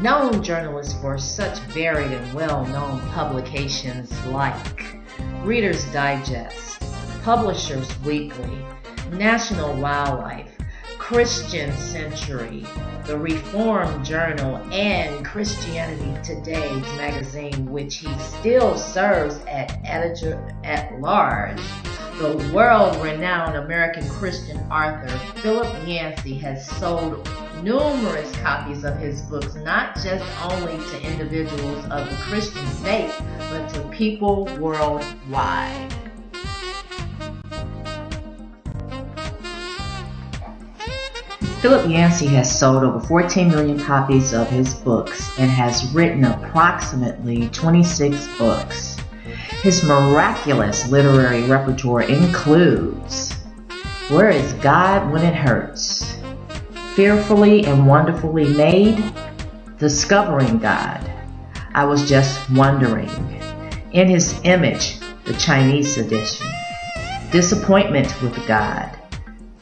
known journalist for such varied and well-known publications like Reader's Digest, Publishers Weekly, National Wildlife, Christian Century, the Reformed Journal, and Christianity Today's magazine, which he still serves as editor-at-large. The world-renowned American Christian author Philip Yancy has sold numerous copies of his books, not just only to individuals of the Christian faith, but to people worldwide. Philip Yancy has sold over 14 million copies of his books and has written approximately 26 books. His miraculous literary repertoire includes Where is God When It Hurts?, Fearfully and Wonderfully Made, Discovering God, I Was Just Wondering, In His Image, the Chinese edition, Disappointment with God,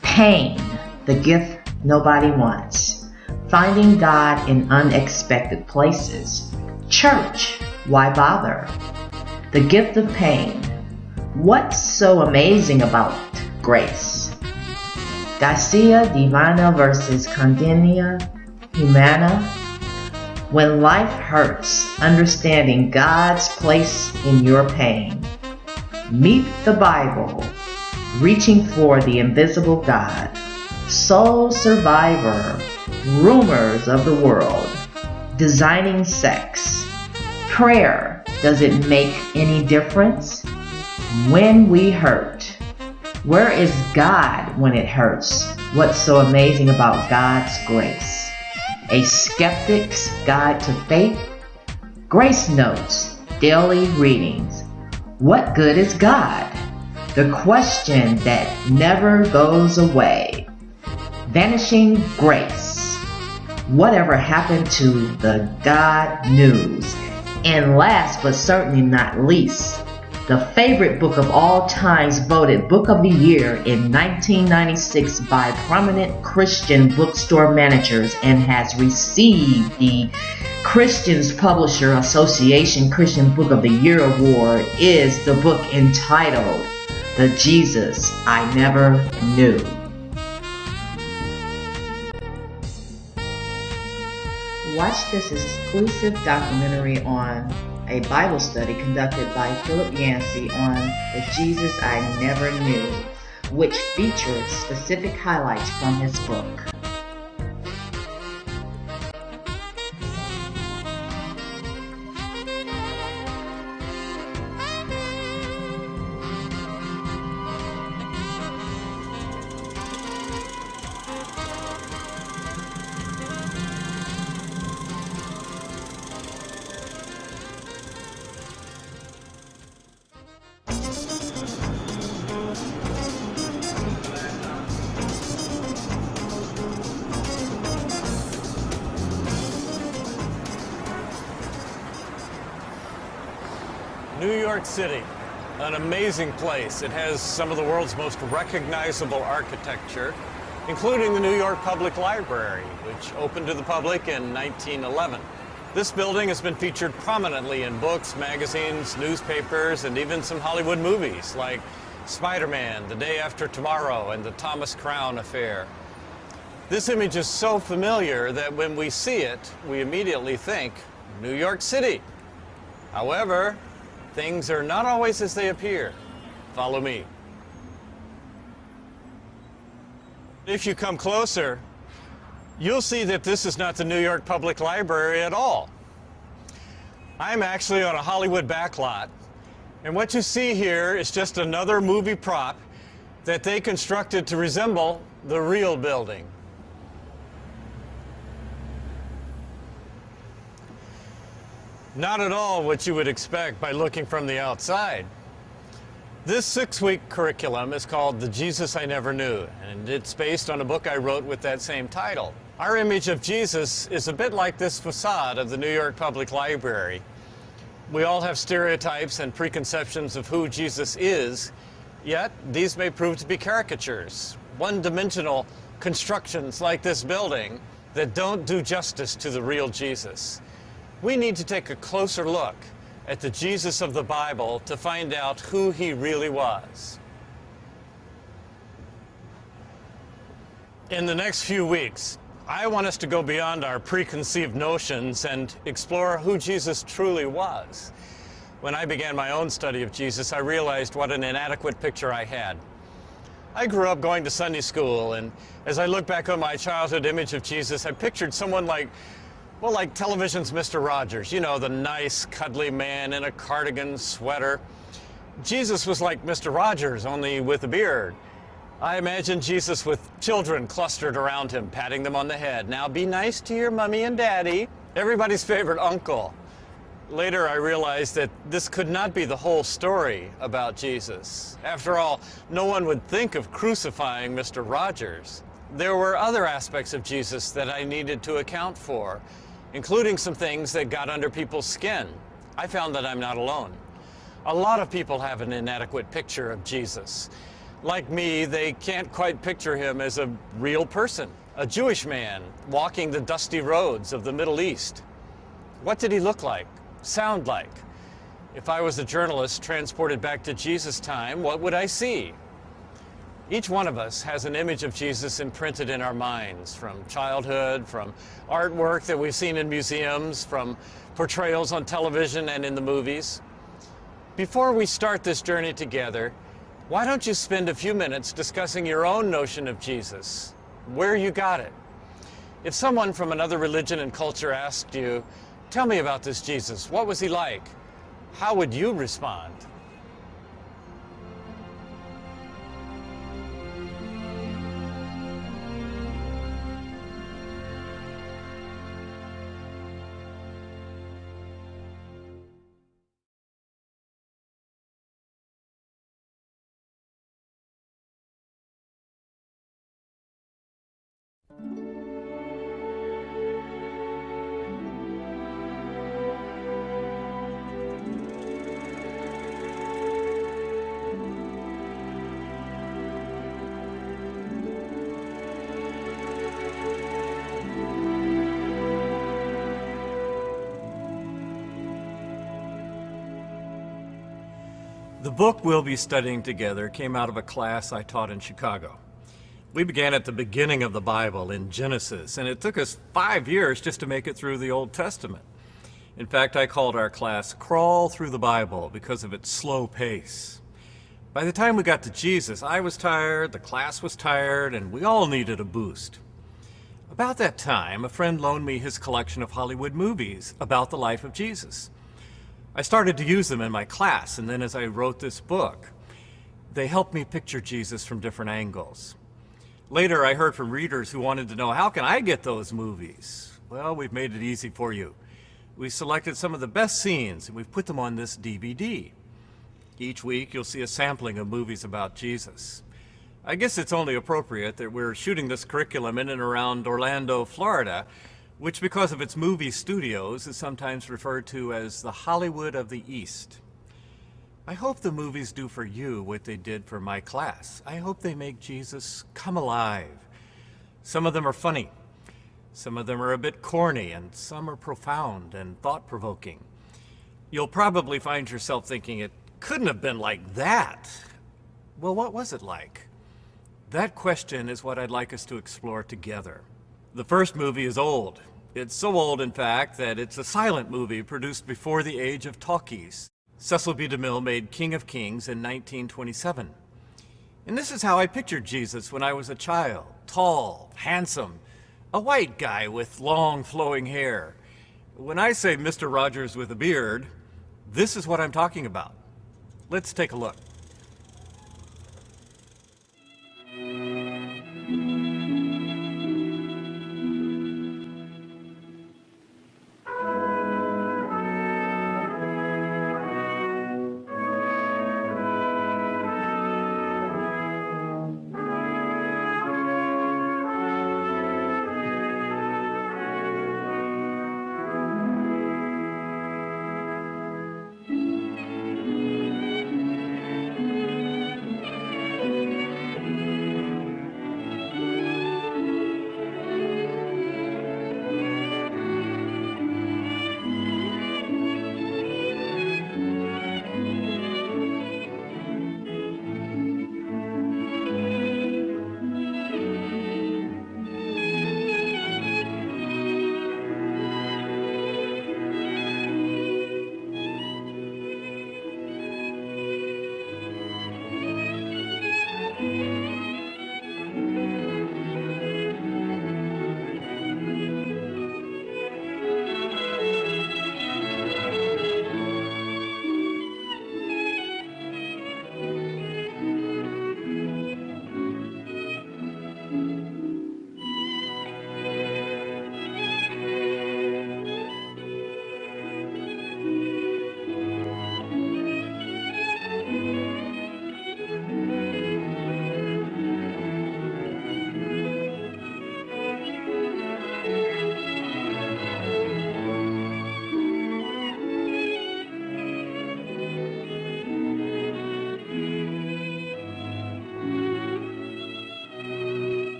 Pain, the Gift Nobody Wants, Finding God in Unexpected Places, Church, Why Bother, The Gift of Pain, What's So Amazing About Grace, Gracia Divina versus Condinia Humana, When Life Hurts, Understanding God's Place in Your Pain, Meet the Bible, Reaching for the Invisible God, Soul Survivor, Rumors of the World, Designing Sex, Prayer, Does It Make Any Difference? When We Hurt, Where is God When It Hurts? What's So Amazing About God's Grace? A Skeptic's Guide to Faith, Grace Notes, Daily Readings, What Good is God? The Question That Never Goes Away, Vanishing Grace, Whatever Happened to the God News, and last but certainly not least, the favorite book of all times, voted Book of the Year in 1996 by prominent Christian bookstore managers and has received the Christians Publisher Association Christian Book of the Year Award, is the book entitled The Jesus I Never Knew. Watch this exclusive documentary on a Bible study conducted by Philip Yancy on The Jesus I Never Knew, which featured specific highlights from his book. New York City, an amazing place. It has some of the world's most recognizable architecture, including the New York Public Library, which opened to the public in 1911. This building has been featured prominently in books, magazines, newspapers, and even some Hollywood movies like Spider-Man, The Day After Tomorrow, and the Thomas Crown Affair. This image is so familiar that when we see it, we immediately think New York City. However, things are not always as they appear. Follow me. If you come closer, you'll see that this is not the New York Public Library at all. I'm actually on a Hollywood backlot, and what you see here is just another movie prop that they constructed to resemble the real building. Not at all what you would expect by looking from the outside. This 6-week curriculum is called The Jesus I Never Knew, and it's based on a book I wrote with that same title. Our image of Jesus is a bit like this facade of the New York Public Library. We all have stereotypes and preconceptions of who Jesus is, yet these may prove to be caricatures, one-dimensional constructions like this building that don't do justice to the real Jesus. We need to take a closer look at the Jesus of the Bible to find out who he really was. In the next few weeks, I want us to go beyond our preconceived notions and explore who Jesus truly was. When I began my own study of Jesus, I realized what an inadequate picture I had. I grew up going to Sunday school, and as I look back on my childhood image of Jesus, I pictured someone like television's Mr. Rogers, you know, the nice, cuddly man in a cardigan sweater. Jesus was like Mr. Rogers, only with a beard. I imagined Jesus with children clustered around him, patting them on the head. Now be nice to your mommy and daddy, everybody's favorite uncle. Later, I realized that this could not be the whole story about Jesus. After all, no one would think of crucifying Mr. Rogers. There were other aspects of Jesus that I needed to account for, including some things that got under people's skin. I found that I'm not alone. A lot of people have an inadequate picture of Jesus. Like me, they can't quite picture him as a real person, a Jewish man walking the dusty roads of the Middle East. What did he look like? Sound like? If I was a journalist transported back to Jesus' time, what would I see? Each one of us has an image of Jesus imprinted in our minds, from childhood, from artwork that we've seen in museums, from portrayals on television and in the movies. Before we start this journey together, why don't you spend a few minutes discussing your own notion of Jesus, where you got it? If someone from another religion and culture asked you, "Tell me about this Jesus. What was he like?" how would you respond? The book we'll be studying together came out of a class I taught in Chicago. We began at the beginning of the Bible in Genesis, and it took us 5 years just to make it through the Old Testament. In fact, I called our class Crawl Through the Bible because of its slow pace. By the time we got to Jesus, I was tired, the class was tired, and we all needed a boost. About that time, a friend loaned me his collection of Hollywood movies about the life of Jesus. I started to use them in my class, and then as I wrote this book, they helped me picture Jesus from different angles. Later, I heard from readers who wanted to know, how can I get those movies? Well, we've made it easy for you. We selected some of the best scenes, and we've put them on this DVD. Each week, you'll see a sampling of movies about Jesus. I guess it's only appropriate that we're shooting this curriculum in and around Orlando, Florida, which, because of its movie studios, is sometimes referred to as the Hollywood of the East. I hope the movies do for you what they did for my class. I hope they make Jesus come alive. Some of them are funny, some of them are a bit corny, and some are profound and thought-provoking. You'll probably find yourself thinking, it couldn't have been like that. Well, what was it like? That question is what I'd like us to explore together. The first movie is old. It's so old, in fact, that it's a silent movie produced before the age of talkies. Cecil B. DeMille made King of Kings in 1927. And this is how I pictured Jesus when I was a child. Tall, handsome, a white guy with long flowing hair. When I say Mr. Rogers with a beard, this is what I'm talking about. Let's take a look.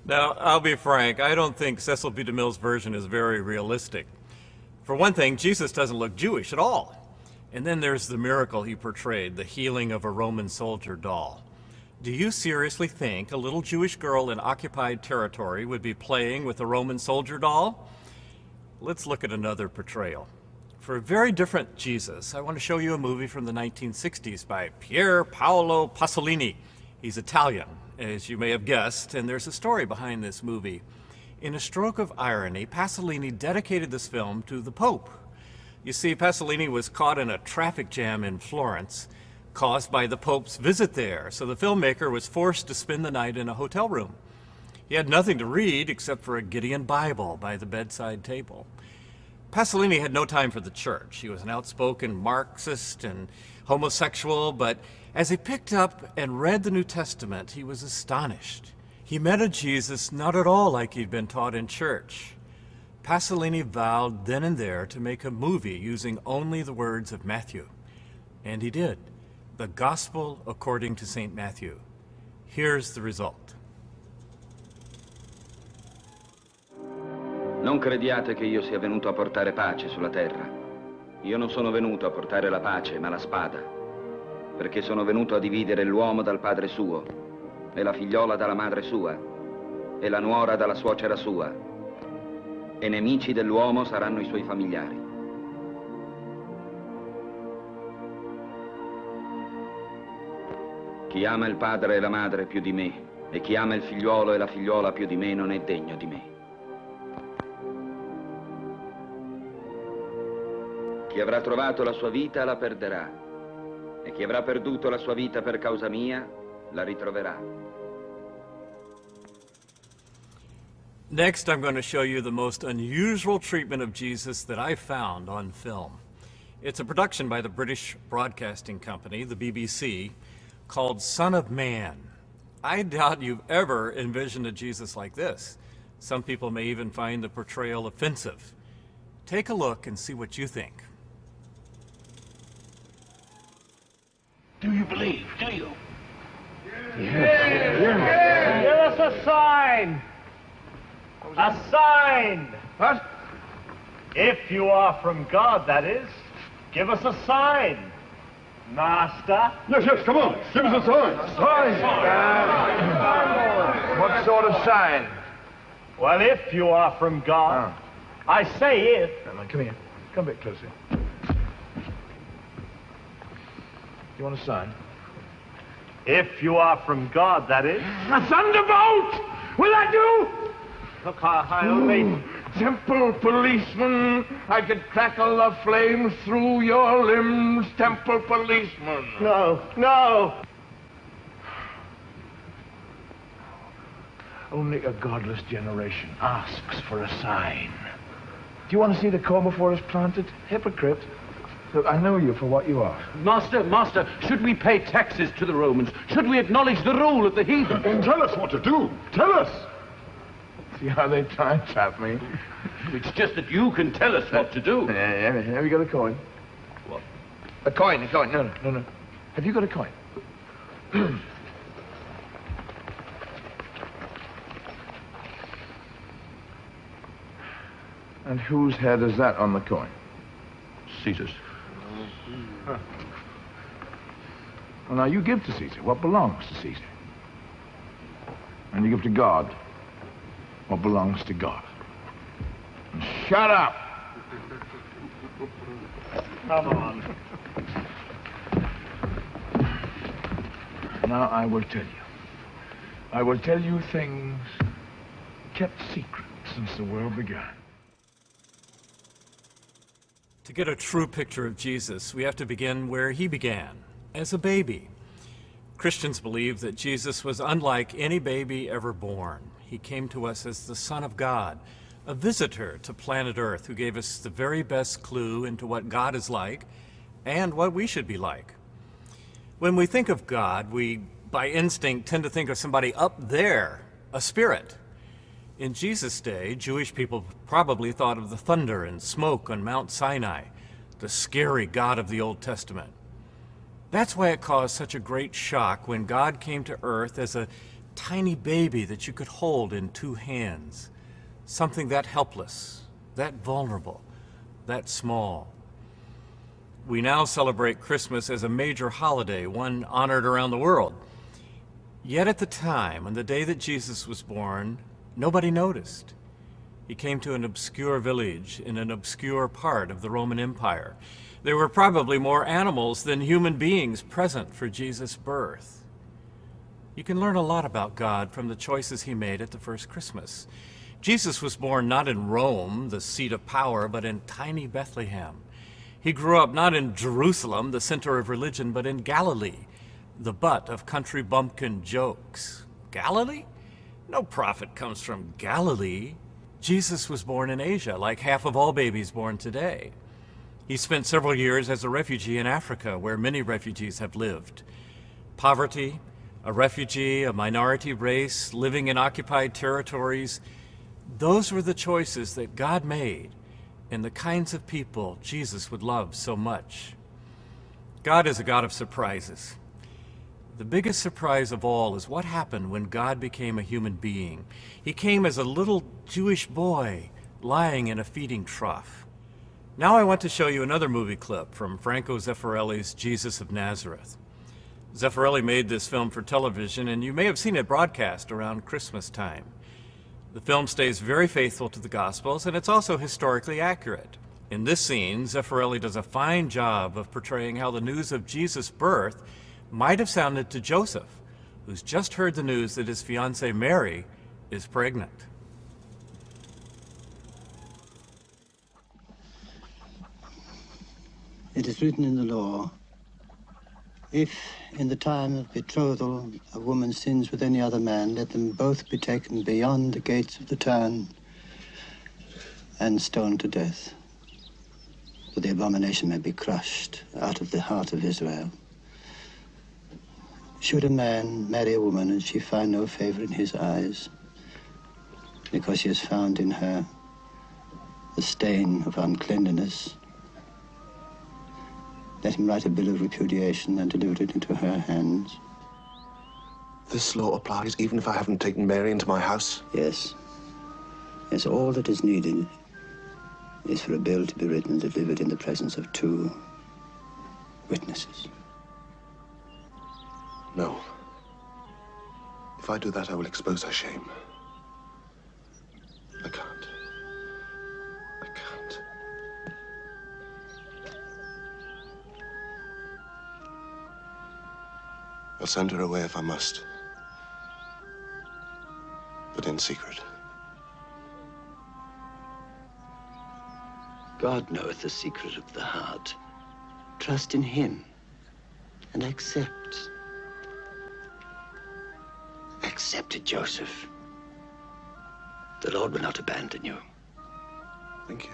Now, I'll be frank, I don't think Cecil B. DeMille's version is very realistic. For one thing, Jesus doesn't look Jewish at all. And then there's the miracle he portrayed, the healing of a Roman soldier doll. Do you seriously think a little Jewish girl in occupied territory would be playing with a Roman soldier doll? Let's look at another portrayal. For a very different Jesus, I want to show you a movie from the 1960s by Pier Paolo Pasolini. He's Italian, as you may have guessed, and there's a story behind this movie. In a stroke of irony, Pasolini dedicated this film to the Pope. You see, Pasolini was caught in a traffic jam in Florence, caused by the Pope's visit there, so the filmmaker was forced to spend the night in a hotel room. He had nothing to read except for a Gideon Bible by the bedside table. Pasolini had no time for the church. He was an outspoken Marxist and homosexual, but as he picked up and read the New Testament, he was astonished. He met a Jesus not at all like he'd been taught in church. Pasolini vowed then and there to make a movie using only the words of Matthew. And he did. The Gospel according to St. Matthew. Here's the result. Non crediate che io sia venuto a portare pace sulla terra. Io non sono venuto a portare la pace, ma la spada. Perché sono venuto a dividere l'uomo dal padre suo, e la figliola dalla madre sua, e la nuora dalla suocera sua. E nemici dell'uomo saranno i suoi familiari. Chi ama il padre e la madre più di me, e chi ama il figliuolo e la figliuola più di me, non è degno di me. Chi avrà trovato la sua vita la perderà, e chi avrà perduto la sua vita per causa mia la ritroverà. Next, I'm going to show you the most unusual treatment of Jesus that I found on film. It's a production by the British Broadcasting Company, the BBC, called Son of Man. I doubt you've ever envisioned a Jesus like this. Some people may even find the portrayal offensive. Take a look and see what you think. Do you believe? Do you? Yes. Give us a sign. A sign. What? If you are from God, that is. Give us a sign, Master. Yes, come on. Give us a sign. Sign? What sort of sign? Well, if you are from God, I say if. Come here. Come a bit closer. You want a sign? If you are from God, that is. A thunderbolt! Will that do? Look, I only... Temple policeman, I could crackle the flames through your limbs, temple policeman. No. Only a godless generation asks for a sign. Do you want to see the corn before it's planted? Hypocrite. Look, I know you for what you are. Master, should we pay taxes to the Romans? Should we acknowledge the rule of the heathen? Then tell us what to do. Tell us. See how they time trap me? It's just that you can tell us what to do. Have you got a coin? What? A coin. No. Have you got a coin? And whose head is that on the coin? Caesar's. Well, now you give to Caesar what belongs to Caesar. And you give to God what belongs to God. And shut up! Come on. Now I will tell you. I will tell you things kept secret since the world began. To get a true picture of Jesus, we have to begin where he began, as a baby. Christians believe that Jesus was unlike any baby ever born. He came to us as the Son of God, a visitor to planet Earth who gave us the very best clue into what God is like and what we should be like. When we think of God, we, by instinct, tend to think of somebody up there, a spirit. In Jesus' day, Jewish people probably thought of the thunder and smoke on Mount Sinai, the scary God of the Old Testament. That's why it caused such a great shock when God came to earth as a tiny baby that you could hold in two hands. Something that helpless, that vulnerable, that small. We now celebrate Christmas as a major holiday, one honored around the world. Yet at the time, on the day that Jesus was born, nobody noticed. He came to an obscure village in an obscure part of the Roman Empire. There were probably more animals than human beings present for Jesus' birth. You can learn a lot about God from the choices he made at the first Christmas. Jesus was born not in Rome, the seat of power, but in tiny Bethlehem. He grew up not in Jerusalem, the center of religion, but in Galilee, the butt of country bumpkin jokes. Galilee? No prophet comes from Galilee. Jesus was born in Asia, like half of all babies born today. He spent several years as a refugee in Africa, where many refugees have lived. Poverty, a refugee, a minority race, living in occupied territories, those were the choices that God made and the kinds of people Jesus would love so much. God is a God of surprises. The biggest surprise of all is what happened when God became a human being. He came as a little Jewish boy lying in a feeding trough. Now I want to show you another movie clip from Franco Zeffirelli's Jesus of Nazareth. Zeffirelli made this film for television, and you may have seen it broadcast around Christmas time. The film stays very faithful to the Gospels, and it's also historically accurate. In this scene, Zeffirelli does a fine job of portraying how the news of Jesus' birth might have sounded to Joseph, who's just heard the news that his fiancée Mary is pregnant. It is written in the law, if in the time of betrothal a woman sins with any other man, let them both be taken beyond the gates of the town and stoned to death, that the abomination may be crushed out of the heart of Israel. Should a man marry a woman and she find no favor in his eyes, because he has found in her the stain of uncleanliness, let him write a bill of repudiation and deliver it into her hands. This law applies even if I haven't taken Mary into my house? Yes. Yes, all that is needed is for a bill to be written and delivered in the presence of two witnesses. No. If I do that, I will expose her shame. I can't. I can't. I'll send her away if I must. But in secret. God knoweth the secret of the heart. Trust in him and accept. Accept it, Joseph. The Lord will not abandon you. Thank you.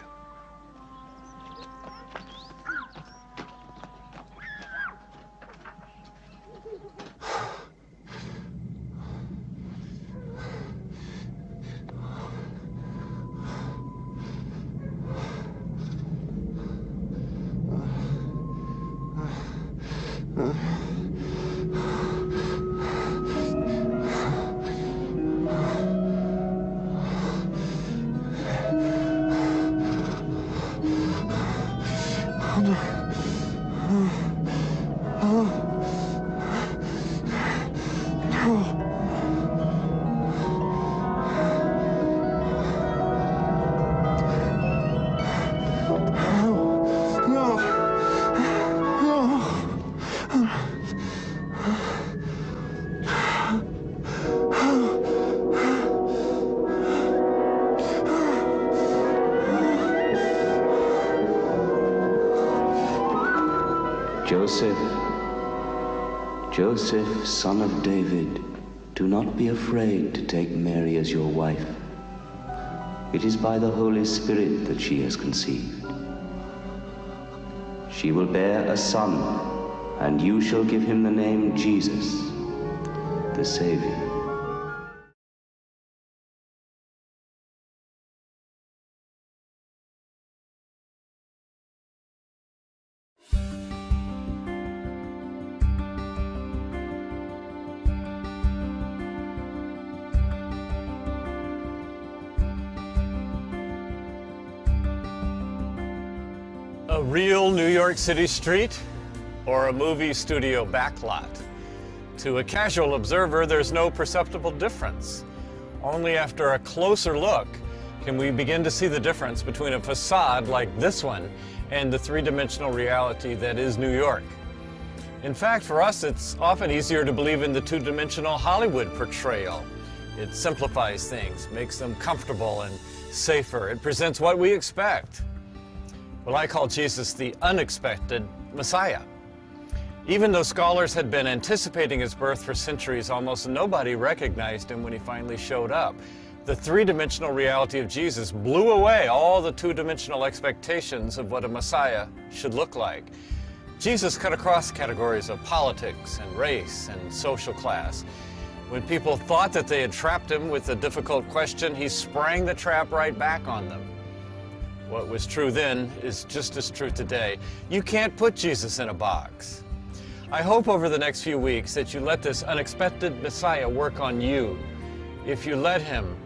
Joseph, son of David, do not be afraid to take Mary as your wife. It is by the Holy Spirit that she has conceived. She will bear a son, and you shall give him the name Jesus, the Savior. A real New York City street or a movie studio backlot? To a casual observer, there's no perceptible difference. Only after a closer look can we begin to see the difference between a facade like this one and the three-dimensional reality that is New York. In fact, for us, it's often easier to believe in the two-dimensional Hollywood portrayal. It simplifies things, makes them comfortable and safer. It presents what we expect. Well, I call Jesus the unexpected Messiah. Even though scholars had been anticipating his birth for centuries, almost nobody recognized him when he finally showed up. The three-dimensional reality of Jesus blew away all the two-dimensional expectations of what a Messiah should look like. Jesus cut across categories of politics and race and social class. When people thought that they had trapped him with a difficult question, he sprang the trap right back on them. What was true then is just as true today. You can't put Jesus in a box. I hope over the next few weeks that you let this unexpected Messiah work on you. If you let him,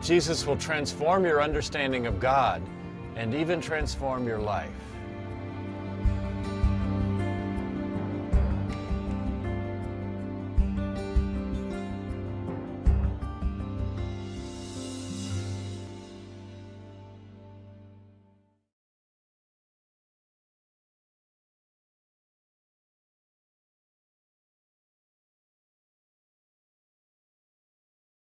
Jesus will transform your understanding of God and even transform your life.